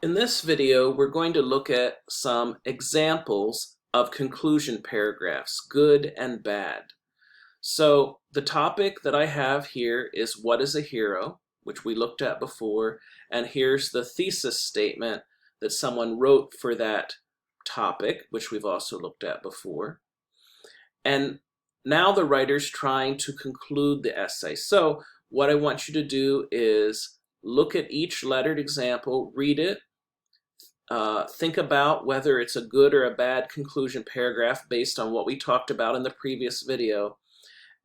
In this video, we're going to look at some examples of conclusion paragraphs, good and bad. So the topic that I have here is what is a hero, which we looked at before, and here's the thesis statement that someone wrote for that topic, which we've also looked at before. And now the writer's trying to conclude the essay. So what I want you to do is look at each lettered example, read it, think about whether it's a good or a bad conclusion paragraph based on what we talked about in the previous video,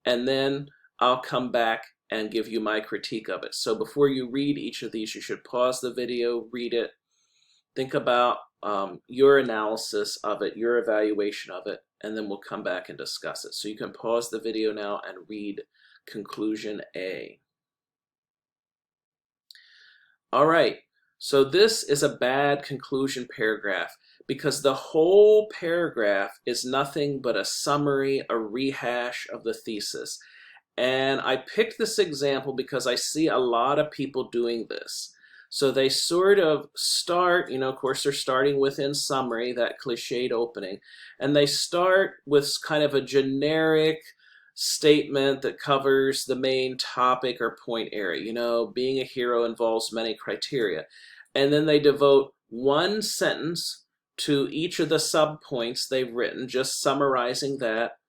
and then I'll come back and give you my critique of it. So before you read each of these, you should pause the video, read it, think about your analysis of it, your evaluation of it, and then we'll come back and discuss it. So you can pause the video now and read conclusion A. All right. So this is a bad conclusion paragraph because the whole paragraph is nothing but a summary, a rehash of the thesis. And I picked this example because I see a lot of people doing this. So they sort of start, of course they're starting with in summary, that cliched opening, and they start with kind of a generic statement that covers the main topic or point area. Being a hero involves many criteria. And then they devote one sentence to each of the subpoints they've written, just summarizing that,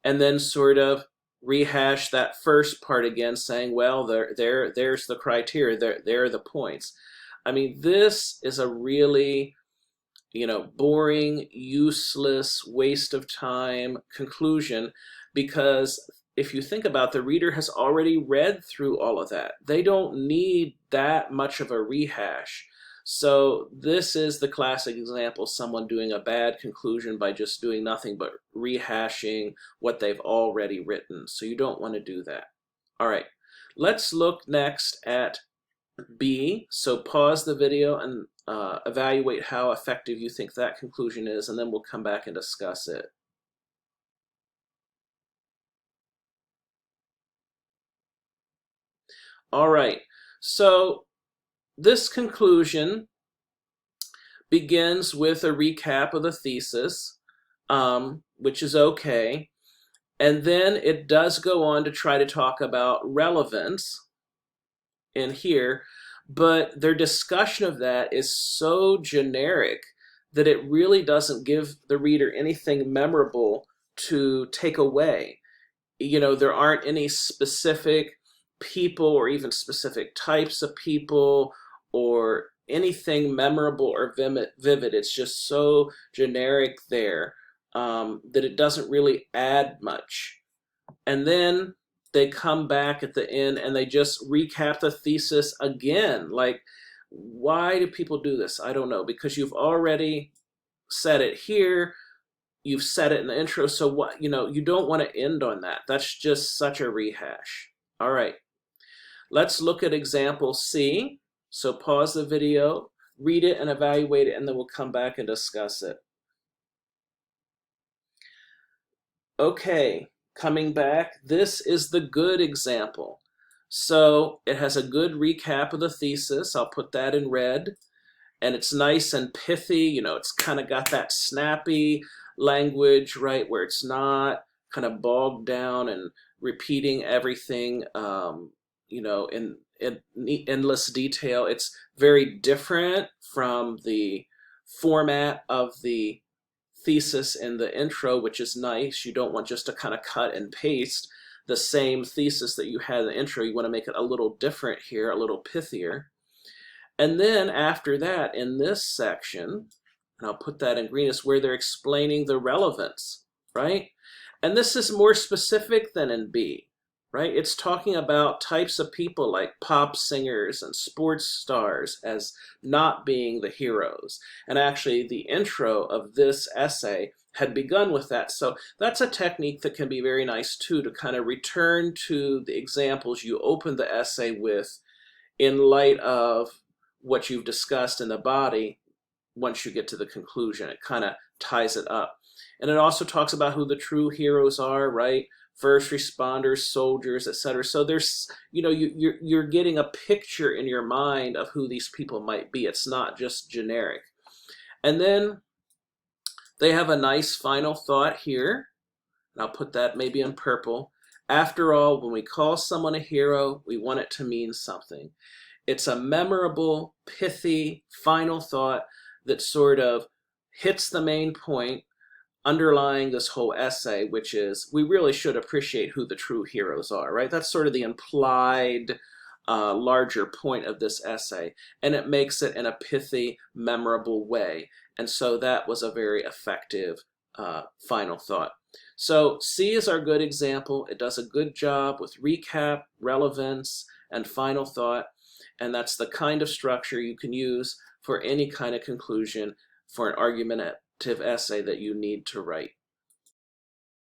and then sort of rehash that first part again, saying, well, there's the criteria, there are the points. I mean, this is a really, boring, useless, waste of time conclusion, because if you think about it, the reader has already read through all of that. They don't need that much of a rehash. So this is the classic example, someone doing a bad conclusion by just doing nothing but rehashing what they've already written. So you don't want to do that. All right, let's look next at B. So pause the video and evaluate how effective you think that conclusion is, and then we'll come back and discuss it. All right, so this conclusion begins with a recap of the thesis, which is okay, and then it does go on to try to talk about relevance in here, but their discussion of that is so generic that it really doesn't give the reader anything memorable to take away. There aren't any specific people or even specific types of people or anything memorable or vivid. It's just so generic there that it doesn't really add much. And then they come back at the end and they just recap the thesis again. Like, why do people do this? I don't know, because you've already said it here, you've said it in the intro, so what, you don't want to end on that. That's just such a rehash. All right. Let's look at example C. So pause the video, read it and evaluate it, and then we'll come back and discuss it. Okay, coming back, this is the good example. So it has a good recap of the thesis. I'll put that in red. And it's nice and pithy, it's kind of got that snappy language, right, where it's not kind of bogged down and repeating everything in endless detail. It's very different from the format of the thesis in the intro, which is nice. You don't want just to kind of cut and paste the same thesis that you had in the intro. You want to make it a little different here, a little pithier. And then after that, in this section, and I'll put that in green, is where they're explaining the relevance, right? And this is more specific than in B, right? It's talking about types of people like pop singers and sports stars as not being the heroes. And actually, the intro of this essay had begun with that. So that's a technique that can be very nice too, to kind of return to the examples you opened the essay with in light of what you've discussed in the body. Once you get to the conclusion, it kind of ties it up. And it also talks about who the true heroes are, right? first responders, soldiers, etc. So there's, you're getting a picture in your mind of who these people might be. It's not just generic. And then they have a nice final thought here, and I'll put that maybe in purple. After all, when we call someone a hero, we want it to mean something. It's a memorable, pithy final thought that sort of hits the main point underlying this whole essay, which is we really should appreciate who the true heroes are, right? That's sort of the implied larger point of this essay, and it makes it in a pithy, memorable way. And so that was a very effective final thought. So C is our good example. It does a good job with recap, relevance, and final thought. And that's the kind of structure you can use for any kind of conclusion for an argumentative essay that you need to write.